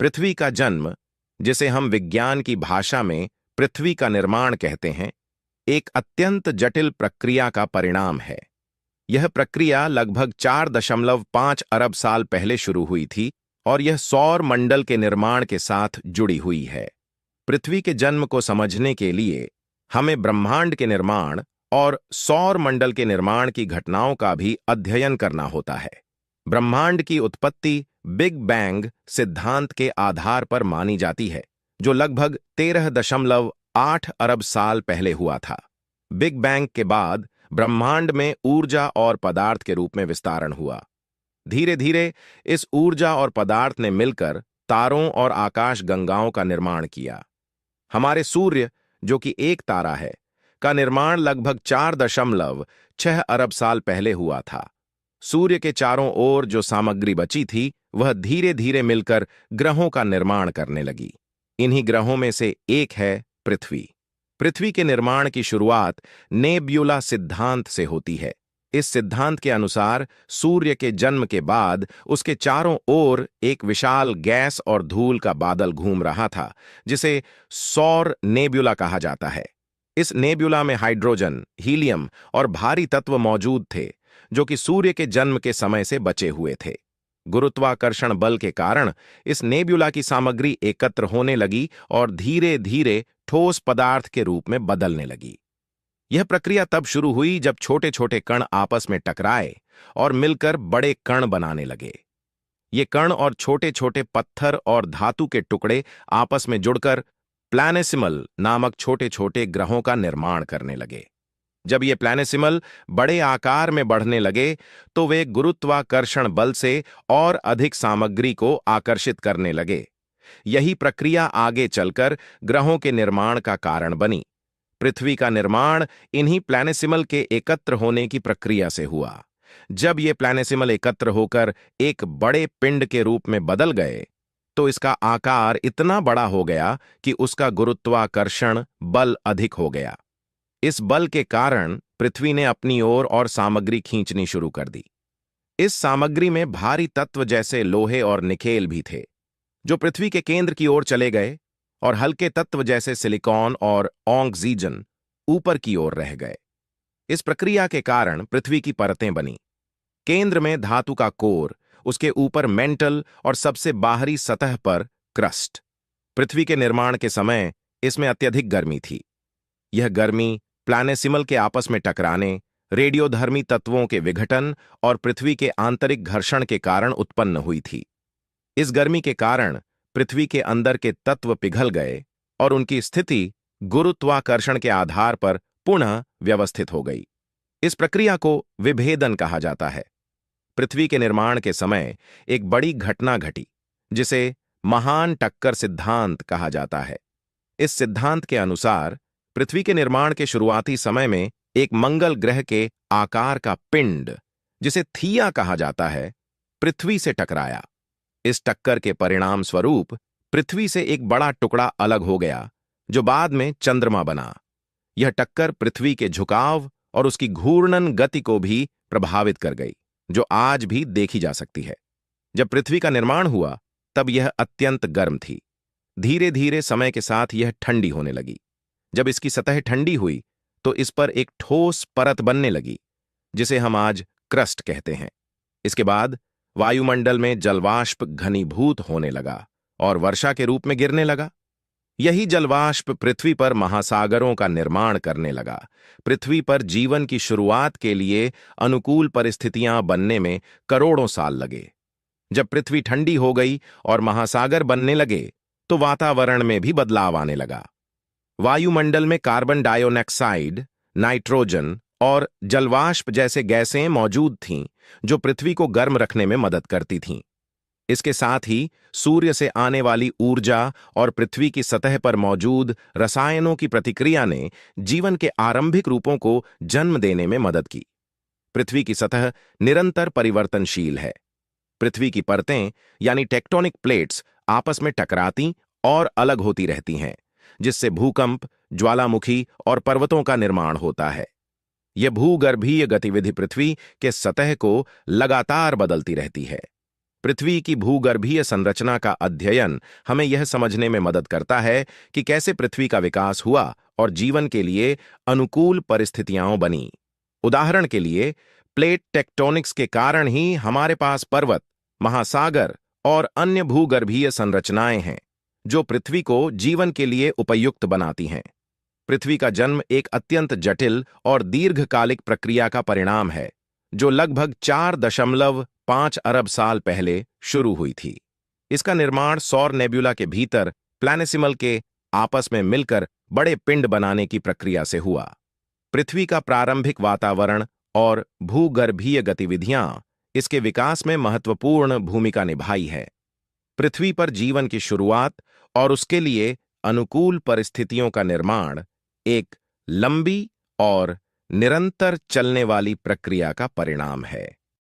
पृथ्वी का जन्म, जिसे हम विज्ञान की भाषा में पृथ्वी का निर्माण कहते हैं, एक अत्यंत जटिल प्रक्रिया का परिणाम है। यह प्रक्रिया लगभग 4.5 अरब साल पहले शुरू हुई थी और यह सौर मंडल के निर्माण के साथ जुड़ी हुई है। पृथ्वी के जन्म को समझने के लिए हमें ब्रह्मांड के निर्माण और सौर मंडल के निर्माण की घटनाओं का भी अध्ययन करना होता है। ब्रह्मांड की उत्पत्ति बिग बैंग सिद्धांत के आधार पर मानी जाती है, जो लगभग 13.8 अरब साल पहले हुआ था। बिग बैंग के बाद ब्रह्मांड में ऊर्जा और पदार्थ के रूप में विस्तारण हुआ। धीरे धीरे इस ऊर्जा और पदार्थ ने मिलकर तारों और आकाश गंगाओं का निर्माण किया। हमारे सूर्य, जो कि एक तारा है, का निर्माण लगभग 4.6 अरब साल पहले हुआ था। सूर्य के चारों ओर जो सामग्री बची थी, वह धीरे धीरे मिलकर ग्रहों का निर्माण करने लगी। इन्हीं ग्रहों में से एक है पृथ्वी। पृथ्वी के निर्माण की शुरुआत नेब्यूला सिद्धांत से होती है। इस सिद्धांत के अनुसार सूर्य के जन्म के बाद उसके चारों ओर एक विशाल गैस और धूल का बादल घूम रहा था, जिसे सौर नेब्यूला कहा जाता है। इस नेब्यूला में हाइड्रोजन, हीलियम और भारी तत्व मौजूद थे, जो कि सूर्य के जन्म के समय से बचे हुए थे। गुरुत्वाकर्षण बल के कारण इस नेब्यूला की सामग्री एकत्र होने लगी और धीरे धीरे ठोस पदार्थ के रूप में बदलने लगी। यह प्रक्रिया तब शुरू हुई जब छोटे छोटे कण आपस में टकराए और मिलकर बड़े कण बनाने लगे। ये कण और छोटे छोटे पत्थर और धातु के टुकड़े आपस में जुड़कर प्लैनेसिमल नामक छोटे छोटे ग्रहों का निर्माण करने लगे। जब ये प्लैनेसिमल बड़े आकार में बढ़ने लगे, तो वे गुरुत्वाकर्षण बल से और अधिक सामग्री को आकर्षित करने लगे। यही प्रक्रिया आगे चलकर ग्रहों के निर्माण का कारण बनी। पृथ्वी का निर्माण इन्हीं प्लैनेसिमल के एकत्र होने की प्रक्रिया से हुआ। जब ये प्लैनेसिमल एकत्र होकर एक बड़े पिंड के रूप में बदल गए, तो इसका आकार इतना बड़ा हो गया कि उसका गुरुत्वाकर्षण बल अधिक हो गया। इस बल के कारण पृथ्वी ने अपनी ओर और सामग्री खींचनी शुरू कर दी। इस सामग्री में भारी तत्व जैसे लोहे और निकेल भी थे, जो पृथ्वी के केंद्र की ओर चले गए, और हल्के तत्व जैसे सिलिकॉन और ऑक्सीजन ऊपर की ओर रह गए। इस प्रक्रिया के कारण पृथ्वी की परतें बनी। केंद्र में धातु का कोर, उसके ऊपर मेंटल और सबसे बाहरी सतह पर क्रस्ट। पृथ्वी के निर्माण के समय इसमें अत्यधिक गर्मी थी। यह गर्मी प्लैनेसिमल के आपस में टकराने, रेडियोधर्मी तत्वों के विघटन और पृथ्वी के आंतरिक घर्षण के कारण उत्पन्न हुई थी। इस गर्मी के कारण पृथ्वी के अंदर के तत्व पिघल गए और उनकी स्थिति गुरुत्वाकर्षण के आधार पर पुनः व्यवस्थित हो गई। इस प्रक्रिया को विभेदन कहा जाता है। पृथ्वी के निर्माण के समय एक बड़ी घटना घटी, जिसे महान टक्कर सिद्धांत कहा जाता है। इस सिद्धांत के अनुसार पृथ्वी के निर्माण के शुरुआती समय में एक मंगल ग्रह के आकार का पिंड, जिसे थिया कहा जाता है, पृथ्वी से टकराया। इस टक्कर के परिणाम स्वरूप पृथ्वी से एक बड़ा टुकड़ा अलग हो गया, जो बाद में चंद्रमा बना। यह टक्कर पृथ्वी के झुकाव और उसकी घूर्णन गति को भी प्रभावित कर गई, जो आज भी देखी जा सकती है। जब पृथ्वी का निर्माण हुआ, तब यह अत्यंत गर्म थी। धीरे धीरे समय के साथ यह ठंडी होने लगी। जब इसकी सतह ठंडी हुई, तो इस पर एक ठोस परत बनने लगी, जिसे हम आज क्रस्ट कहते हैं। इसके बाद वायुमंडल में जलवाष्प घनीभूत होने लगा और वर्षा के रूप में गिरने लगा। यही जलवाष्प पृथ्वी पर महासागरों का निर्माण करने लगा। पृथ्वी पर जीवन की शुरुआत के लिए अनुकूल परिस्थितियां बनने में करोड़ों साल लगे। जब पृथ्वी ठंडी हो गई और महासागर बनने लगे, तो वातावरण में भी बदलाव आने लगा। वायुमंडल में कार्बन डाइऑक्साइड, नाइट्रोजन और जलवाष्प जैसे गैसें मौजूद थीं, जो पृथ्वी को गर्म रखने में मदद करती थीं। इसके साथ ही सूर्य से आने वाली ऊर्जा और पृथ्वी की सतह पर मौजूद रसायनों की प्रतिक्रिया ने जीवन के आरंभिक रूपों को जन्म देने में मदद की। पृथ्वी की सतह निरंतर परिवर्तनशील है। पृथ्वी की परतें यानी टेक्टोनिक प्लेट्स आपस में टकराती और अलग होती रहती हैं, जिससे भूकंप, ज्वालामुखी और पर्वतों का निर्माण होता है। यह भूगर्भीय गतिविधि पृथ्वी के सतह को लगातार बदलती रहती है। पृथ्वी की भूगर्भीय संरचना का अध्ययन हमें यह समझने में मदद करता है कि कैसे पृथ्वी का विकास हुआ और जीवन के लिए अनुकूल परिस्थितियां बनी। उदाहरण के लिए, प्लेट टेक्टोनिक्स के कारण ही हमारे पास पर्वत, महासागर और अन्य भूगर्भीय संरचनाएं हैं, जो पृथ्वी को जीवन के लिए उपयुक्त बनाती हैं। पृथ्वी का जन्म एक अत्यंत जटिल और दीर्घकालिक प्रक्रिया का परिणाम है, जो लगभग 4.5 अरब साल पहले शुरू हुई थी। इसका निर्माण सौर नेब्युला के भीतर प्लैनेसिमल के आपस में मिलकर बड़े पिंड बनाने की प्रक्रिया से हुआ। पृथ्वी का प्रारंभिक वातावरण और भूगर्भीय गतिविधियां इसके विकास में महत्वपूर्ण भूमिका निभाई है। पृथ्वी पर जीवन की शुरुआत और उसके लिए अनुकूल परिस्थितियों का निर्माण एक लंबी और निरंतर चलने वाली प्रक्रिया का परिणाम है।